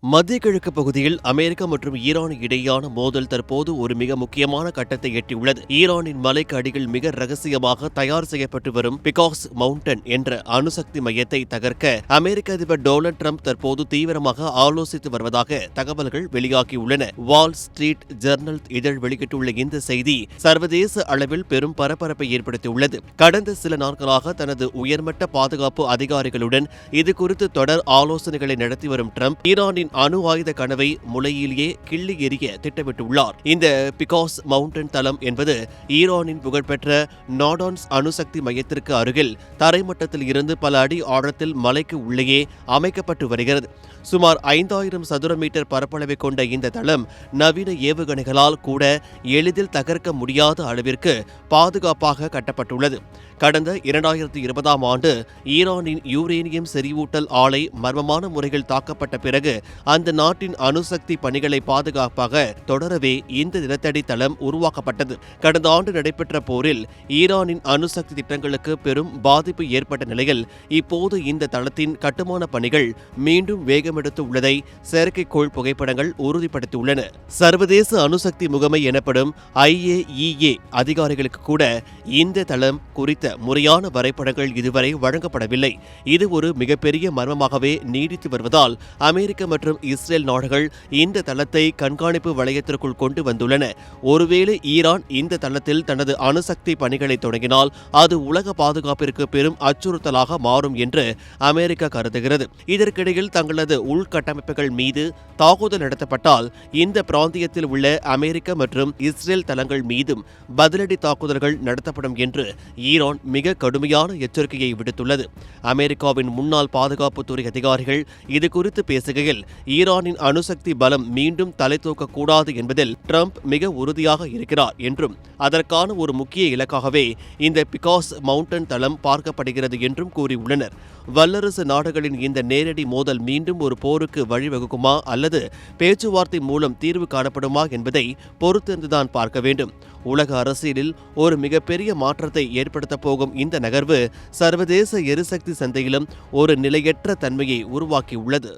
மத்திய கிழக்கு பகுதியில் அமெரிக்கா மற்றும் ஈரான் இடையேயான மோதல் தற்போது ஒரு மிக முக்கியமான கட்டத்தை எட்டியுள்ளது. ஈரானின் மலைக்கு அடியில் மிக ரகசியமாக தயார் செய்யப்பட்டு வரும் பிகாஸ் மவுண்டன் என்ற அணுசக்தி மையத்தை தகர்க்க அமெரிக்க அதிபர் டொனால்ட் ட்ரம்ப் தற்போது தீவிரமாக ஆலோசித்து வருவதாக தகவல்கள் வெளியாகியுள்ளன. வால் ஸ்ட்ரீட் ஜர்னல் இதழ் வெளியிட்டுள்ள இந்த செய்தி சர்வதேச அளவில் பெரும் பரபரப்பை ஏற்படுத்தியுள்ளது. கடந்த சில நாட்களாக தனது உயர்மட்ட பாதுகாப்பு அதிகாரிகளுடன் இதுகுறித்து தொடர் ஆலோசனைகளை நடத்தி வரும் ட்ரம்ப் ஈரானின் அணு ஆயுத கனவை முளையிலேயே கிள்ளி எறிய திட்டமிட்டுள்ளார். இந்த பிகாஸ் மவுண்டன் தளம் என்பது ஈரானின் புகழ்பெற்ற நாடான்ஸ் அணுசக்தி மையத்திற்கு அருகில் தரைமட்டத்தில் இருந்து பல அடி ஆழத்தில் மலைக்கு உள்ளேயே அமைக்கப்பட்டு வருகிறது. சுமார் 5000 சதுர மீட்டர் பரப்பளவை கொண்ட இந்த தளம் நவீன ஏவுகணைகளால் கூட எளிதில் தகர்க்க முடியாத அளவிற்கு பாதுகாப்பாக கட்டப்பட்டுள்ளது. கடந்த 2020ஆம் ஆண்டு ஈரானின் யூரேனியம் செறிவூட்டல் ஆலை மர்மமான முறையில் தாக்கப்பட்ட பிறகு அந்த நாட்டின் அணுசக்தி பணிகளை பாதுகாப்பாக தொடரவே இந்த நிலத்தடி தளம் உருவாக்கப்பட்டது. கடந்த ஆண்டு நடைபெற்ற போரில் ஈரானின் அணுசக்தி திட்டங்களுக்கு பெரும் பாதிப்பு ஏற்பட்ட நிலையில் இப்போது இந்த தளத்தின் கட்டுமான பணிகள் மீண்டும் வேகமெடுத்து உள்ளதை செயற்கைக்கோள் புகைப்படங்கள் உறுதிப்படுத்தியுள்ளன. சர்வதேச அணுசக்தி முகமை எனப்படும் IAEA அதிகாரிகளுக்கு கூட இந்த தளம் குறித்த முறையான வரைபடங்கள் இதுவரை வழங்கப்படவில்லை. இது ஒரு மிகப்பெரிய மர்மமாகவே நீடித்து வருவதால் அமெரிக்க மற்றும் இஸ்ரேல் நாடுகள் இந்த தளத்தை கண்காணிப்பு வளையத்திற்குள் கொண்டு வந்துள்ளன. ஒருவேளை ஈரான் இந்த தளத்தில் தனது அணுசக்தி பணிகளை தொடங்கினால் அது உலக பாதுகாப்பிற்கு பெரும் அச்சுறுத்தலாக மாறும் என்று அமெரிக்கா கருதுகிறது. இதற்கிடையில் தங்களது உள்கட்டமைப்புகள் மீது தாக்குதல் நடத்தப்பட்டால் இந்த பிராந்தியத்தில் உள்ள அமெரிக்க மற்றும் இஸ்ரேல் தளங்கள் மீதும் பதிலடி தாக்குதல்கள் நடத்தப்படும் என்று ஈரான் மிக கடுமையான எச்சரிக்கையை விடுத்துள்ளது. அமெரிக்காவின் முன்னாள் பாதுகாப்புத்துறை அதிகாரிகள் இதுகுறித்து பேசுகையில் ஈரானின் அணுசக்தி பலம் மீண்டும் தலை தூக்கக்கூடாது என்பதில் ட்ரம்ப் மிக உறுதியாக இருக்கிறார் என்றும் அதற்கான ஒரு முக்கிய இலக்காகவே இந்த பிகாஸ் மவுண்டன் தளம் பார்க்கப்படுகிறது என்றும் கூறியுள்ளனர். வல்லரசு நாடுகளின் இந்த நேரடி மோதல் மீண்டும் ஒரு போருக்கு வழிவகுக்குமா அல்லது பேச்சுவார்த்தை மூலம் தீர்வு காணப்படுமா என்பதை பொறுத்திருந்துதான் பார்க்க வேண்டும். உலக அரசியலில் ஒரு மிகப்பெரிய மாற்றத்தை ஏற்படுத்தப் போகும் இந்த நகர்வு சர்வதேச எரிசக்தி சந்தையிலும் ஒரு நிலையற்ற தன்மையை உருவாக்கியுள்ளது.